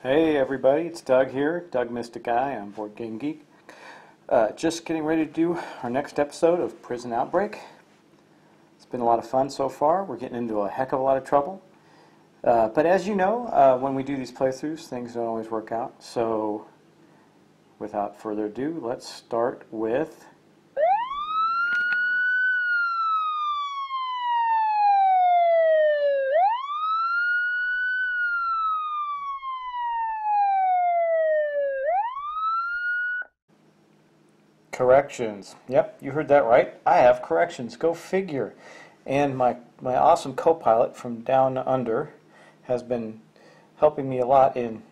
Hey everybody, it's Doug here, Doug Mystic Eye on Board Game Geek. Just getting ready to do our next episode of Prison Outbreak. It's been a lot of fun so far. We're getting into a heck of a lot of trouble. But as you know, when we do these playthroughs, things don't always work out. So, without further ado, let's start with... corrections. Yep, you heard that right. I have corrections. Go figure. And my awesome co-pilot from down under has been helping me a lot in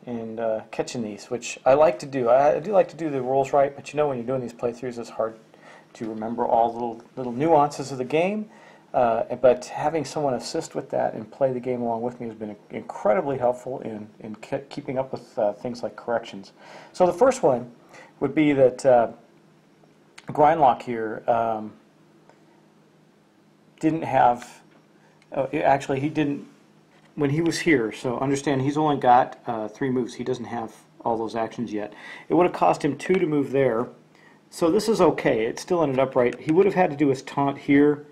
catching these, which I like to do. I do like to do the rules right, but you know when you're doing these playthroughs, it's hard to remember all the little nuances of the game. But having someone assist with that and play the game along with me has been incredibly helpful in keeping up with things like corrections. So the first one would be that Grindlock here didn't have, actually he didn't, when he was here, so understand he's only got 3 moves. He doesn't have all those actions yet. It would have cost him 2 to move there, so this is okay. It still ended up right. He would have had to do his taunt here,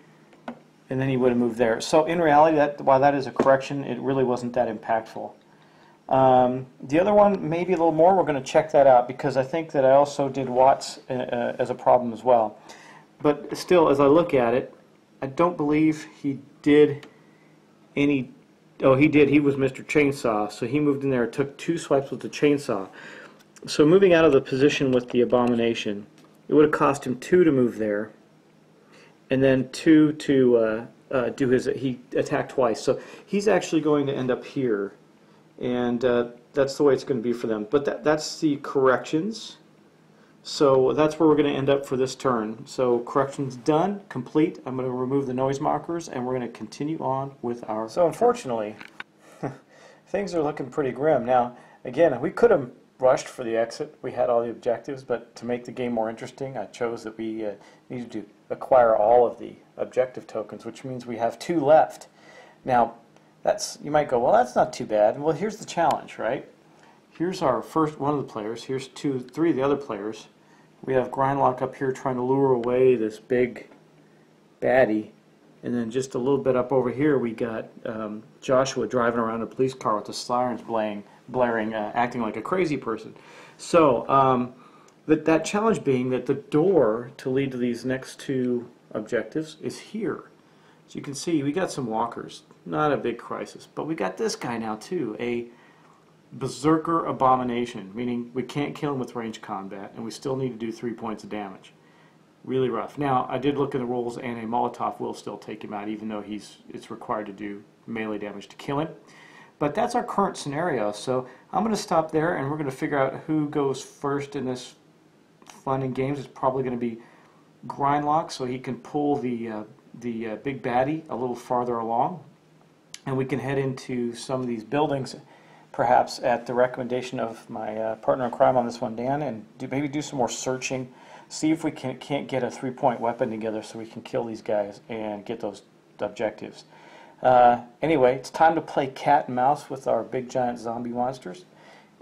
and then he would have moved there. So in reality, while that is a correction, it really wasn't that impactful. The other one, maybe a little more. We're going to check that out because I think that I also did Watts as a problem as well. But still, as I look at it, I don't believe he did any... Oh, he did. He was Mr. Chainsaw, so he moved in there, took 2 swipes with the chainsaw. So moving out of the position with the Abomination, it would have cost him 2 to move there, and then 2 to do his... He attacked twice, so he's actually going to end up here. And that's the way it's going to be for them. But that's the corrections. So that's where we're going to end up for this turn. So corrections done, complete. I'm going to remove the noise markers, and we're going to continue on with our... So unfortunately, things are looking pretty grim. Now, again, we could have rushed for the exit. We had all the objectives, but to make the game more interesting, I chose that we needed to acquire all of the objective tokens, which means we have 2 left. Now, you might go, well, that's not too bad. Well, here's the challenge, right? Here's our first one of the players. Here's 3 of the other players. We have Grindlock up here trying to lure away this big baddie. And then just a little bit up over here, we got Joshua driving around a police car with the sirens blaring, acting like a crazy person. So, that challenge being that the door to lead to these next 2 objectives is here. So you can see we got some walkers. Not a big crisis, but we got this guy now too, a Beserker Abomination, meaning we can't kill him with ranged combat, and we still need to do 3 points of damage. Really rough. Now, I did look at the rules, and a Molotov will still take him out, even though it's required to do melee damage to kill him. But that's our current scenario, so I'm going to stop there, and we're going to figure out who goes first in this fun and games. It's probably going to be Grindlock, so he can pull the big baddie a little farther along. And we can head into some of these buildings, perhaps at the recommendation of my partner in crime on this one, Dan, and maybe do some more searching, see if we can't get a 3-point weapon together so we can kill these guys and get those objectives. Anyway, it's time to play cat and mouse with our big giant zombie monsters,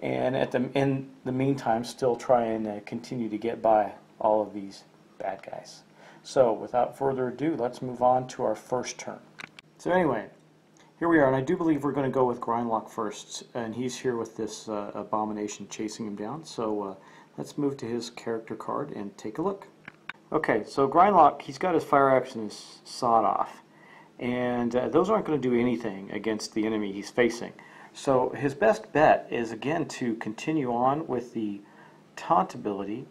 and in the meantime, still try and continue to get by all of these bad guys. So, without further ado, let's move on to our first turn. So anyway, here we are, and I do believe we're going to go with Grindlock first, and he's here with this Abomination chasing him down. So let's move to his character card and take a look. Okay, so Grindlock, he's got his fire axe and his sawed off, and those aren't going to do anything against the enemy he's facing. So his best bet is, again, to continue on with the taunt ability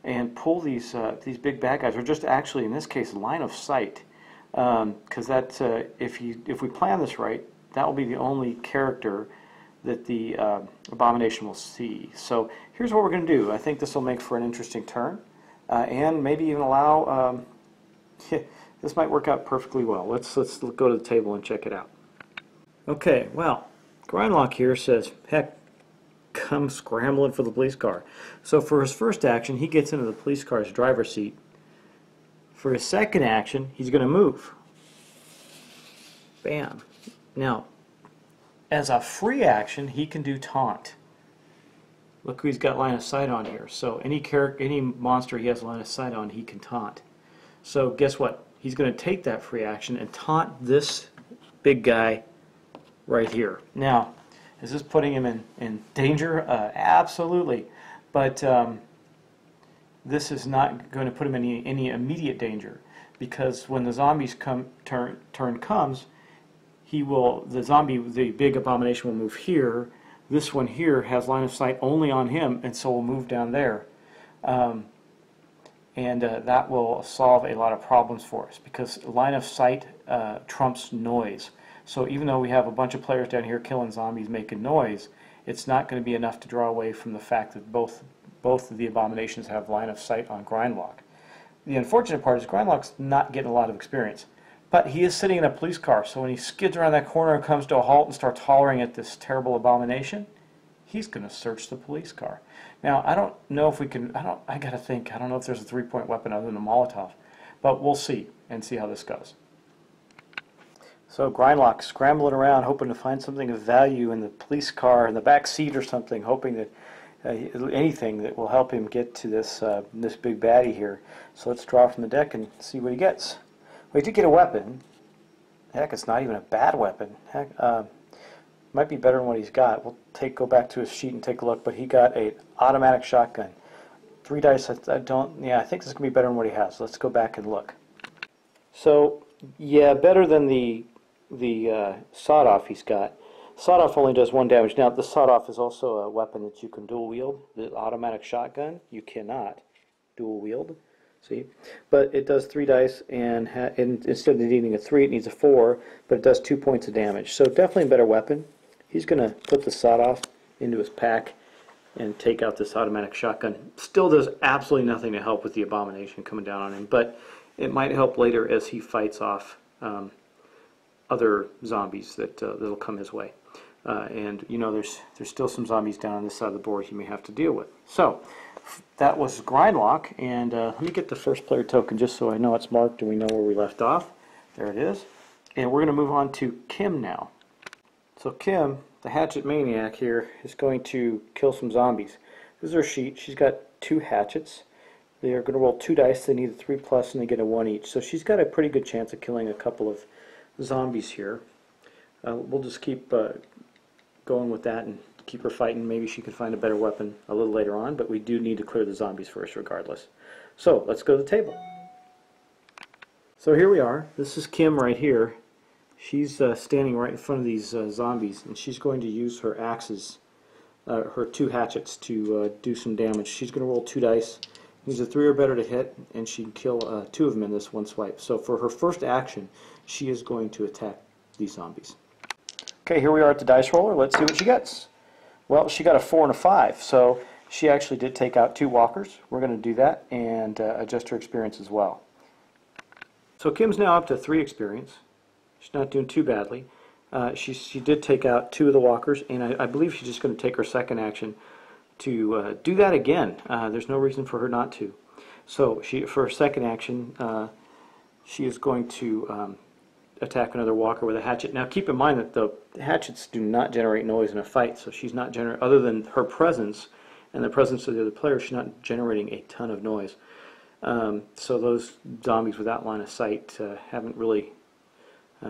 and pull these big bad guys, or just actually, in this case, line of sight. Because if we plan this right, that will be the only character that the Abomination will see. So here's what we're going to do. I think this will make for an interesting turn, and maybe even allow... this might work out perfectly well. Let's go to the table and check it out. Okay, well, Grindlock here says, heck, come scrambling for the police car. So for his first action, he gets into the police car's driver's seat. For his second action, he's going to move. Bam. Now, as a free action, he can do taunt. Look who he's got line of sight on here. So any monster he has line of sight on, he can taunt. So guess what? He's going to take that free action and taunt this big guy right here. Now, is this putting him in danger? Absolutely. But this is not going to put him in any immediate danger, because when the zombies turn comes, the big abomination will move here. This one here has line of sight only on him, and so we'll move down there. That will solve a lot of problems for us, because line of sight trumps noise. So even though we have a bunch of players down here killing zombies making noise, it's not going to be enough to draw away from the fact that both of the abominations have line of sight on Grindlock. The unfortunate part is Grindlock's not getting a lot of experience. But he is sitting in a police car, so when he skids around that corner and comes to a halt and starts hollering at this terrible abomination, he's going to search the police car. Now, I don't know if we can, I got to think, I don't know if there's a three-point weapon other than a Molotov, but we'll see and see how this goes. So Grindlock scrambling around, hoping to find something of value in the police car, in the back seat or something, hoping that anything that will help him get to this big baddie here. So let's draw from the deck and see what he gets. We did get a weapon. Heck, it's not even a bad weapon. Heck, might be better than what he's got. We'll go back to his sheet and take a look. But he got an automatic shotgun. 3 dice. I think this is gonna be better than what he has. Let's go back and look. So yeah, better than the sawed-off he's got. Sawed-off only does 1 damage. Now the sawed-off is also a weapon that you can dual wield. The automatic shotgun you cannot dual wield. See, but it does 3 dice, and instead of needing a 3, it needs a 4, but it does 2 points of damage. So definitely a better weapon. He's going to put the sawed-off into his pack and take out this automatic shotgun. Still does absolutely nothing to help with the abomination coming down on him, but it might help later as he fights off other zombies that'll come his way. And you know, there's still some zombies down on this side of the board he may have to deal with. So that was Grindlock, and let me get the first player token just so I know it's marked and we know where we left off. There it is. And we're going to move on to Kim now. So Kim, the hatchet maniac here, is going to kill some zombies. This is her sheet. She's got 2 hatchets. They are going to roll 2 dice. They need a 3+, and they get a 1 each. So she's got a pretty good chance of killing a couple of zombies here. We'll just keep going with that and keep her fighting. Maybe she can find a better weapon a little later on, but we do need to clear the zombies first regardless. So let's go to the table. So here we are. This is Kim right here. She's standing right in front of these zombies, and she's going to use her axes, her 2 hatchets, to do some damage. She's going to roll 2 dice. Needs a 3 or better to hit, and she can kill 2 of them in this one swipe. So for her first action, she is going to attack these zombies. Okay, here we are at the dice roller. Let's see what she gets. Well, she got a 4 and a 5, so she actually did take out 2 walkers. We're going to do that and adjust her experience as well. So Kim's now up to 3 experience. She's not doing too badly. She did take out 2 of the walkers, and I believe she's just going to take her second action to do that again. There's no reason for her not to. So for her second action, she is going to attack another walker with a hatchet. Now keep in mind that the hatchets do not generate noise in a fight, so she's not other than her presence and the presence of the other player, she's not generating a ton of noise. So those zombies without line of sight haven't really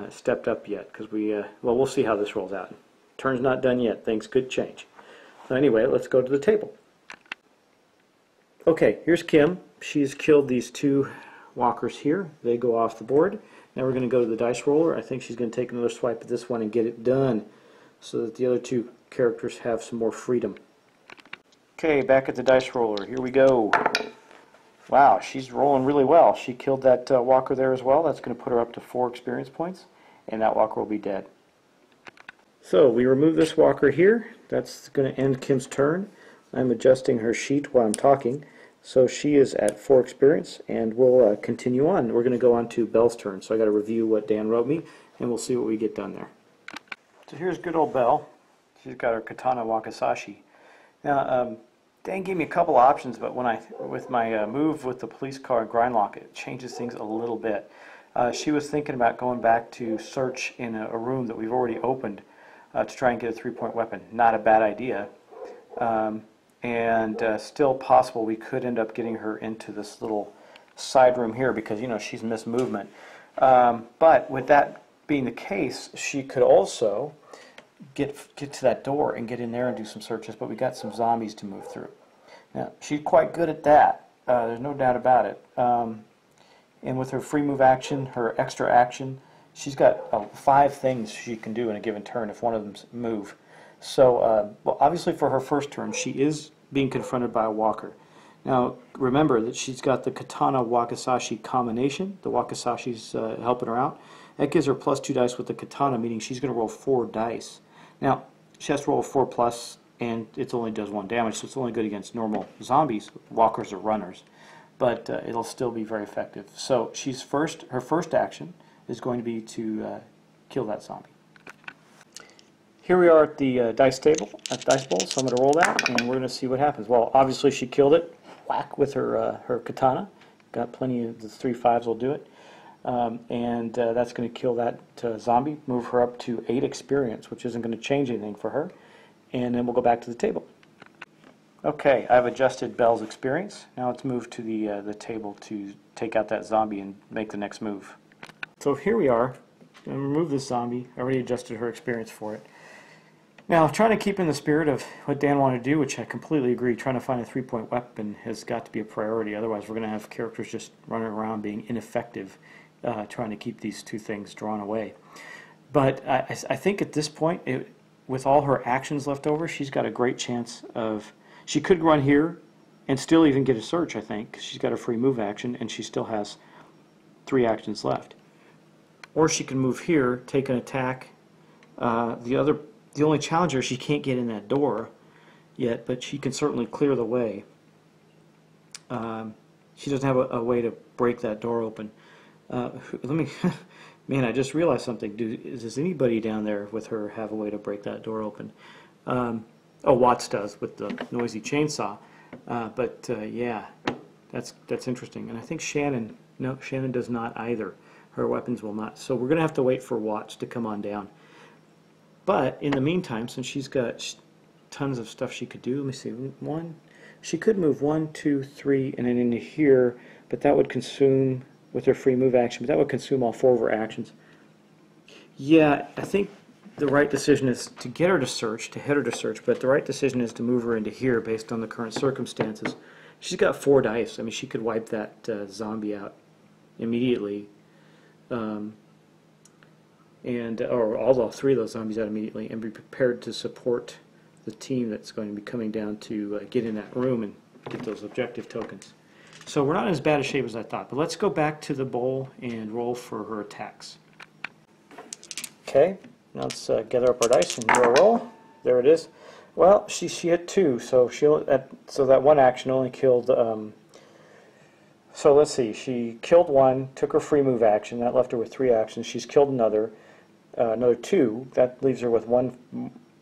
stepped up yet, because well, we'll see how this rolls out. Turn's not done yet. Things could change. So anyway, let's go to the table. Okay, here's Kim. She's killed these 2 walkers here. They go off the board. Now we're going to go to the dice roller. I think she's going to take another swipe at this one and get it done so that the other 2 characters have some more freedom. Okay, back at the dice roller. Here we go. Wow, she's rolling really well. She killed that walker there as well. That's going to put her up to 4 experience points, and that walker will be dead. So we remove this walker here. That's going to end Kim's turn. I'm adjusting her sheet while I'm talking. So she is at 4 experience, and we'll continue on. We're going to go on to Belle's turn. So I got to review what Dan wrote me, and we'll see what we get done there. So here's good old Belle. She's got her katana wakizashi. Now, Dan gave me a couple options, but with my move with the police car and Grindlock, it changes things a little bit. She was thinking about going back to search in a room that we've already opened, to try and get a 3-point weapon. Not a bad idea. And still possible we could end up getting her into this little side room here because, you know, she's missed movement. But with that being the case, she could also get to that door and get in there and do some searches, but we got some zombies to move through. Now, she's quite good at that. There's no doubt about it. And with her free move action, her extra action, she's got 5 things she can do in a given turn if one of them's move. So, well, obviously for her first turn, she is being confronted by a walker. Now, remember that she's got the Katana Wakizashi combination. The Wakizashi's helping her out. That gives her +2 dice with the Katana, meaning she's going to roll 4 dice. Now, she has to roll 4+, and it only does 1 damage, so it's only good against normal zombies, walkers, or runners. But it'll still be very effective. So she's her first action is going to be to kill that zombie. Here we are at the dice table, at the dice bowl, so I'm going to roll that, and we're going to see what happens. Well, obviously she killed it, whack, with her katana. Got plenty of the 3 5s will do it. And that's going to kill that zombie, move her up to 8 experience, which isn't going to change anything for her. And then we'll go back to the table. Okay, I've adjusted Belle's experience. Now let's move to the table to take out that zombie and make the next move. So here we are. I'm going to remove this zombie. I already adjusted her experience for it. Now, trying to keep in the spirit of what Dan wanted to do, which I completely agree, trying to find a 3-point weapon has got to be a priority. Otherwise, we're going to have characters just running around being ineffective, trying to keep these 2 things drawn away. But I think at this point, with all her actions left over, she's got a great chance of... She could run here and still even get a search, I think, because she's got a free move action, and she still has 3 actions left. Or she can move here, take an attack. The only challenge is she can't get in that door yet, but she can certainly clear the way. She doesn't have a way to break that door open. Let me, man, I just realized something. Does anybody down there with her have a way to break that door open? Oh, Watts does with the noisy chainsaw. Yeah, that's interesting. And I think Shannon, no, Shannon does not either. Her weapons will not. So we're going to have to wait for Watts to come on down. But in the meantime, since she's got tons of stuff she could do, let me see, she could move 1, 2, 3, and then into here, but that would consume, with her free move action, but that would consume all 4 of her actions. Yeah, I think the right decision is to get her to search, to hit her to search, but the right decision is to move her into here based on the current circumstances. She's got 4 dice. I mean, she could wipe that zombie out immediately. Or all 3 of those zombies out immediately, and be prepared to support the team that's going to be coming down to get in that room and get those objective tokens. So we're not in as bad a shape as I thought, but let's go back to the bowl and roll for her attacks. Okay, now let's gather up our dice and do a roll. There it is. Well, she hit 2, so so that 1 action only killed. So let's see. She killed 1, took her free move action. That left her with 3 actions. She's killed another 2. That leaves her with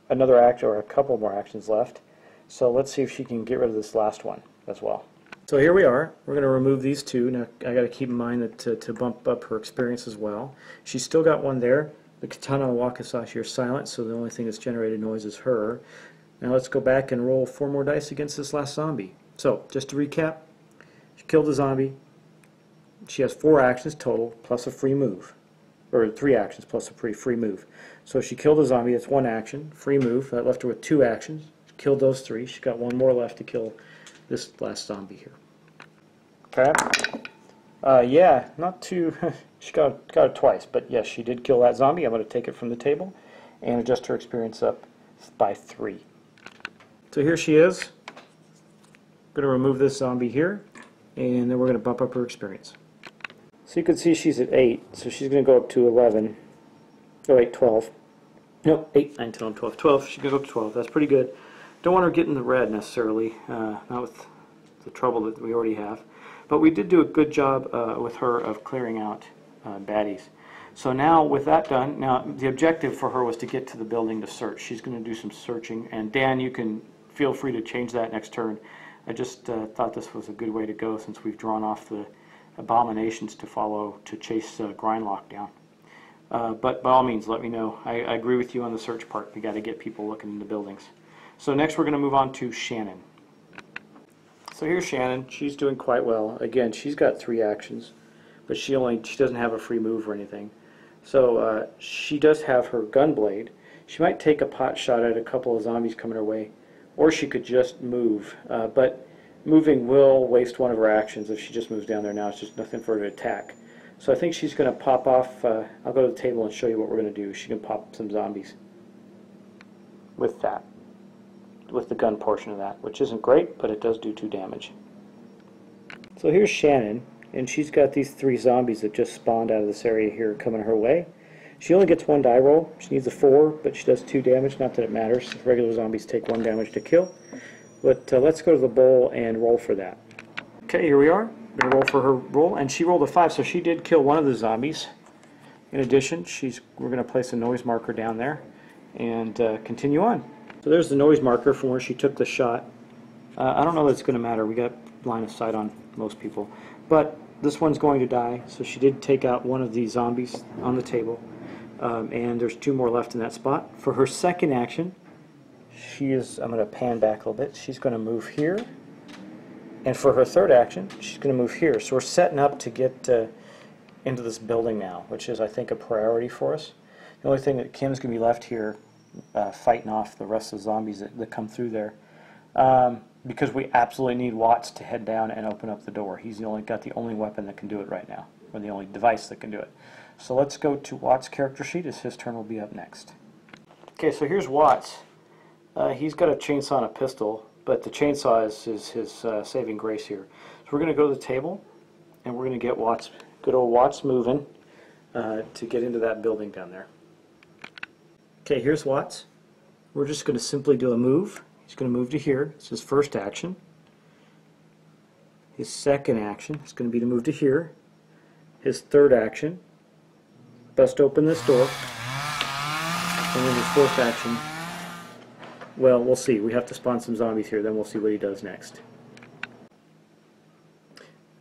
another action or a couple more actions left. So let's see if she can get rid of this last one as well. So here we are. We're going to remove these 2. Now I got to keep in mind that to bump up her experience as well. She's still got 1 there. The Katana and Wakizashi are silent, so the only thing that's generated noise is her. Now let's go back and roll 4 more dice against this last zombie. So just to recap, she killed the zombie. She has 4 actions total plus a free move, or 3 actions plus a free move. So she killed the zombie. That's 1 action, free move. That left her with 2 actions. She killed those 3. She's got 1 more left to kill this last zombie here. Okay. Yeah, not too. She got it twice, but yes, she did kill that zombie. I'm going to take it from the table and adjust her experience up by 3. So here she is. I'm going to remove this zombie here, and then we're going to bump up her experience. So you can see she's at 8, so she's going to go up to 11. Oh, 8, 12. Nope, 8, 9, 10, 11, 12. 12, she goes up to 12. That's pretty good. Don't want her getting the red necessarily, not with the trouble that we already have. But we did do a good job with her of clearing out baddies. So now with that done, now the objective for her was to get to the building to search. She's going to do some searching, and Dan, you can feel free to change that next turn. I just thought this was a good way to go since we've drawn off the abominations to chase Grindlock down. But by all means, let me know. I agree with you on the search part. We got to get people looking into buildings. So next we're going to move on to Shannon. So here's Shannon. She's doing quite well. Again, she's got 3 actions, but she doesn't have a free move or anything. So she does have her gun blade. She might take a pot shot at a couple of zombies coming her way, or she could just move. But moving will waste one of her actions if she just moves down there now. It's just nothing for her to attack. So I think she's going to pop off. I'll go to the table and show you what we're going to do. She can pop some zombies with that, with the gun portion of that, which isn't great, but it does do 2 damage. So here's Shannon, and she's got these 3 zombies that just spawned out of this area here coming her way. She only gets 1 die roll. She needs a 4, but she does 2 damage. Not that it matters. Regular zombies take 1 damage to kill. But let's go to the bowl and roll for that. Okay, here we are. We're going to roll for her roll, and she rolled a 5, so she did kill one of the zombies. In addition, we're going to place a noise marker down there and continue on. So there's the noise marker from where she took the shot. I don't know that it's going to matter. We got line of sight on most people. But this one's going to die, so she did take out one of the zombies on the table. And there's 2 more left in that spot. For her second action, I'm going to pan back a little bit. She's going to move here. And for her third action, she's going to move here. So we're setting up to get into this building now, which is, I think, a priority for us. The only thing that Kim's going to be left here fighting off the rest of the zombies that come through there. Because we absolutely need Watts to head down and open up the door. He's got the only weapon that can do it right now, or the only device that can do it. So let's go to Watts' character sheet, as his turn will be up next. Okay, so here's Watts. He's got a chainsaw and a pistol, but the chainsaw is his saving grace here. So we're going to go to the table, and we're going to get Watts, good old Watts moving to get into that building down there. Okay, here's Watts. We're just going to simply do a move. He's going to move to here. It's his first action. His second action is going to be to move to here. His third action, bust open this door. And then his fourth action, well, we'll see. We have to spawn some zombies here, then we'll see what he does next.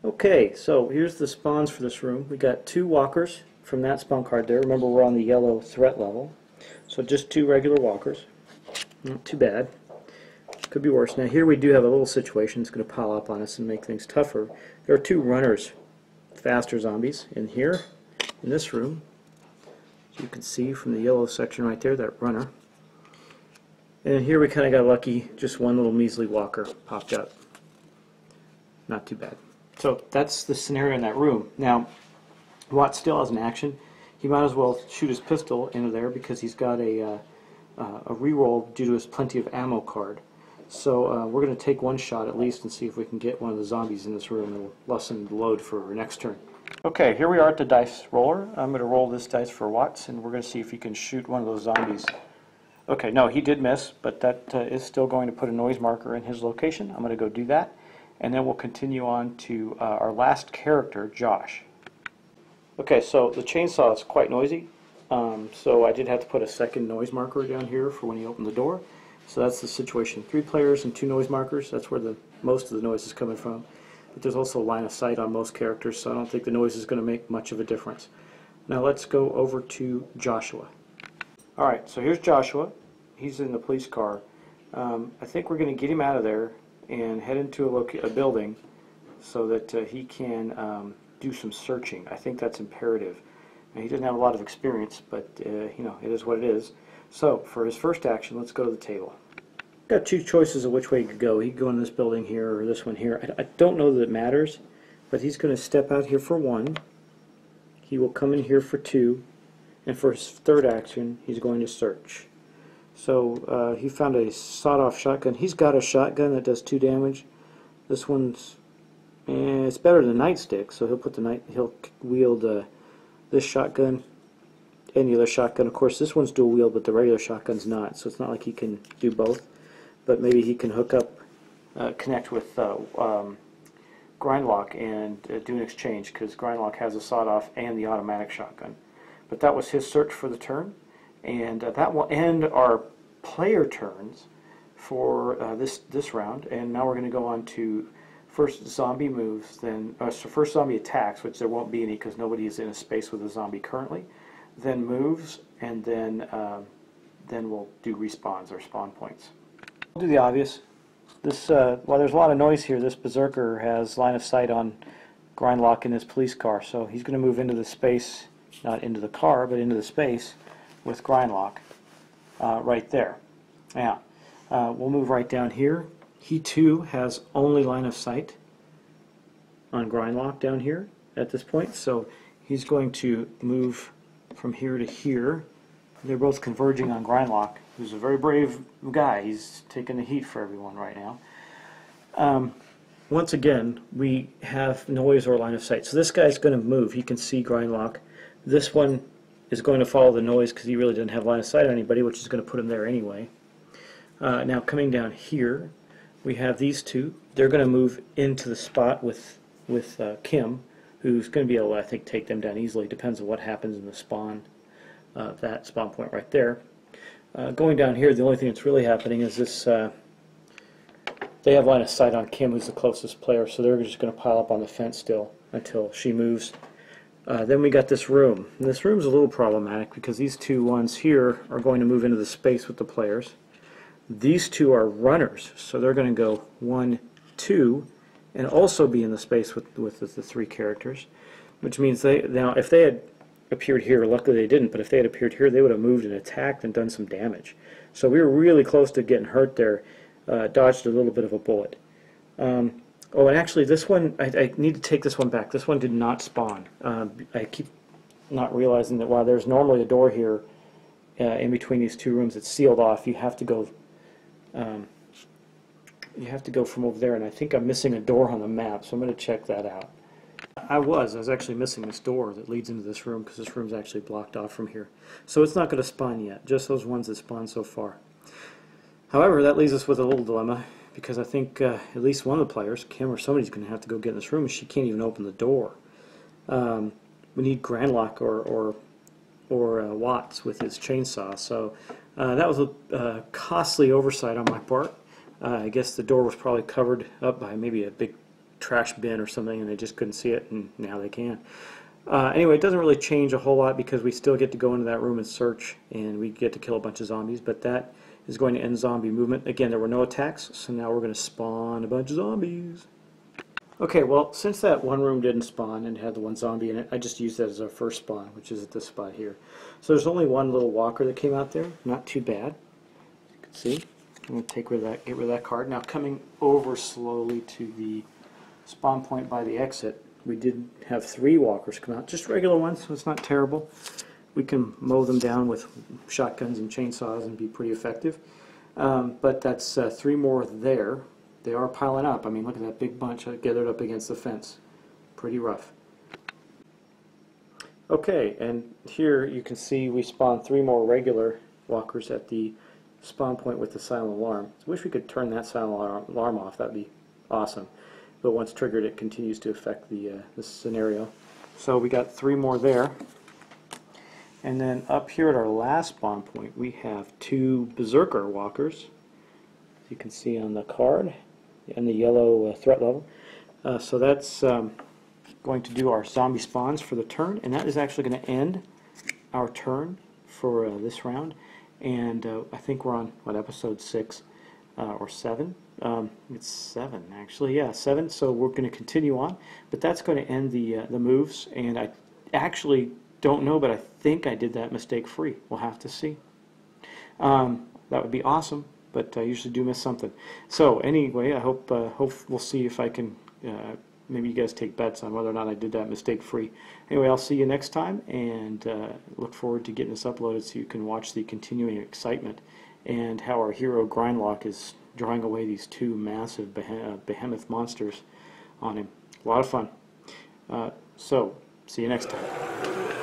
Okay, so here's the spawns for this room. We got 2 walkers from that spawn card there. Remember, we're on the yellow threat level. So just 2 regular walkers. Not too bad. Could be worse. Now here we do have a little situation that's going to pile up on us and make things tougher. There are 2 runners, faster zombies, in here, in this room. As you can see from the yellow section right there, that runner. And here we kind of got lucky, just 1 little measly walker popped up. Not too bad. So that's the scenario in that room. Now, Watt still has an action. He might as well shoot his pistol into there because he's got a reroll due to his plenty of ammo card. So we're going to take 1 shot at least and see if we can get one of the zombies in this room. It'll lessen the load for our next turn. Okay, here we are at the dice roller. I'm going to roll this dice for Watts, and we're going to see if he can shoot one of those zombies. Okay, no, he did miss, but that is still going to put a noise marker in his location. I'm going to go do that, and then we'll continue on to our last character, Josh. Okay, so the chainsaw is quite noisy, so I did have to put a second noise marker down here for when you open the door. So that's the situation. 3 players and 2 noise markers. That's where most of the noise is coming from. But there's also line of sight on most characters, so I don't think the noise is going to make much of a difference. Now let's go over to Joshua. Alright, so here's Joshua. He's in the police car. I think we're going to get him out of there and head into a building so that he can do some searching. I think that's imperative. Now, he doesn't have a lot of experience, but you know, it is what it is. So for his first action, let's go to the table. Got 2 choices of which way he could go. He could go in this building here or this one here. I don't know that it matters, but he's going to step out here for 1. He will come in here for 2, and for his third action, he's going to search. So he found a sawed-off shotgun. He's got a shotgun that does 2 damage. This one's it's better than a nightstick, so he'll wield this shotgun and the other shotgun. Of course, this one's dual wield, but the regular shotgun's not, so it's not like he can do both. But maybe he can hook up, connect with Grindlock and do an exchange, because Grindlock has a sawed-off and the automatic shotgun. But that was his search for the turn, and that will end our player turns for this round. And now we're going to go on to first zombie moves, then so first zombie attacks, which there won't be any because nobody is in a space with a zombie currently. then moves, and then we'll do respawns or spawn points. We'll do the obvious. This while there's a lot of noise here, this Beserker has line of sight on Grindlock in his police car, so he's going to move into the space, not into the car, but into the space with Grindlock right there. Now, we'll move right down here. He too has only line of sight on Grindlock down here at this point, so he's going to move from here to here. They're both converging on Grindlock, who's a very brave guy. He's taking the heat for everyone right now. Once again, we have noise or line of sight. So this guy's going to move. He can see Grindlock. This one is going to follow the noise because he really didn't have line of sight on anybody, which is going to put him there anyway. Now coming down here, we have these two. They're going to move into the spot with Kim, who's going to be able to, I think, take them down easily. Depends on what happens in the spawn, that spawn point right there. Going down here, the only thing that's really happening is this. They have line of sight on Kim, who's the closest player, so they're just going to pile up on the fence still until she moves. Then we got this room. And this room's a little problematic because these two ones here are going to move into the space with the players. These two are runners, so they're going to go 1, 2, and also be in the space with the three characters, which means now if they had appeared here, luckily they didn't, but if they had appeared here, they would have moved and attacked and done some damage. So we were really close to getting hurt there. Dodged a little bit of a bullet. Oh, and actually this one, I need to take this one back. This one did not spawn. I keep not realizing that while there's normally a door here in between these two rooms, it's sealed off. You have to go from over there, and I think I'm missing a door on the map, so I'm going to check that out. I was actually missing this door that leads into this room because this room's actually blocked off from here. So it's not going to spawn yet, just those ones that spawned so far. However, that leaves us with a little dilemma, because I think at least one of the players, Kim or somebody's going to have to go get in this room, and she can't even open the door. We need Grindlock or Watts with his chainsaw, so that was a costly oversight on my part. I guess the door was probably covered up by maybe a big trash bin or something, and they just couldn't see it, and now they can. Anyway, it doesn't really change a whole lot because we still get to go into that room and search, and we get to kill a bunch of zombies, but that is going to end zombie movement. Again, there were no attacks, so now we're going to spawn a bunch of zombies. Okay, well, since that one room didn't spawn and had the one zombie in it, I just used that as our first spawn, which is at this spot here. So there's only one little walker that came out there, not too bad. You can see. I'm going to get rid of that card. Now coming over slowly to the spawn point by the exit, we did have 3 walkers come out, just regular ones, so it's not terrible. We can mow them down with shotguns and chainsaws and be pretty effective. But that's 3 more there. They are piling up. I mean, look at that big bunch gathered up against the fence. Pretty rough. Okay, and here you can see we spawned 3 more regular walkers at the spawn point with the silent alarm. I wish we could turn that silent alarm off. That would be awesome. But once triggered, it continues to affect the scenario. So we got 3 more there. And then up here at our last spawn point, we have 2 Beserker walkers, as you can see on the card, and the yellow threat level. So that's going to do our zombie spawns for the turn, and that is actually going to end our turn for this round. And I think we're on, what, episode 6 or 7? It's 7, actually. Yeah, 7. So we're going to continue on, but that's going to end the moves. And I actually don't know, but I think I did that mistake free. We'll have to see. That would be awesome, but I usually do miss something. So anyway, I hope we'll see if I can. Maybe you guys take bets on whether or not I did that mistake free. Anyway, I'll see you next time, and look forward to getting this uploaded so you can watch the continuing excitement and how our hero Grindlock is drawing away these 2 massive behemoth monsters on him. A lot of fun. So, see you next time.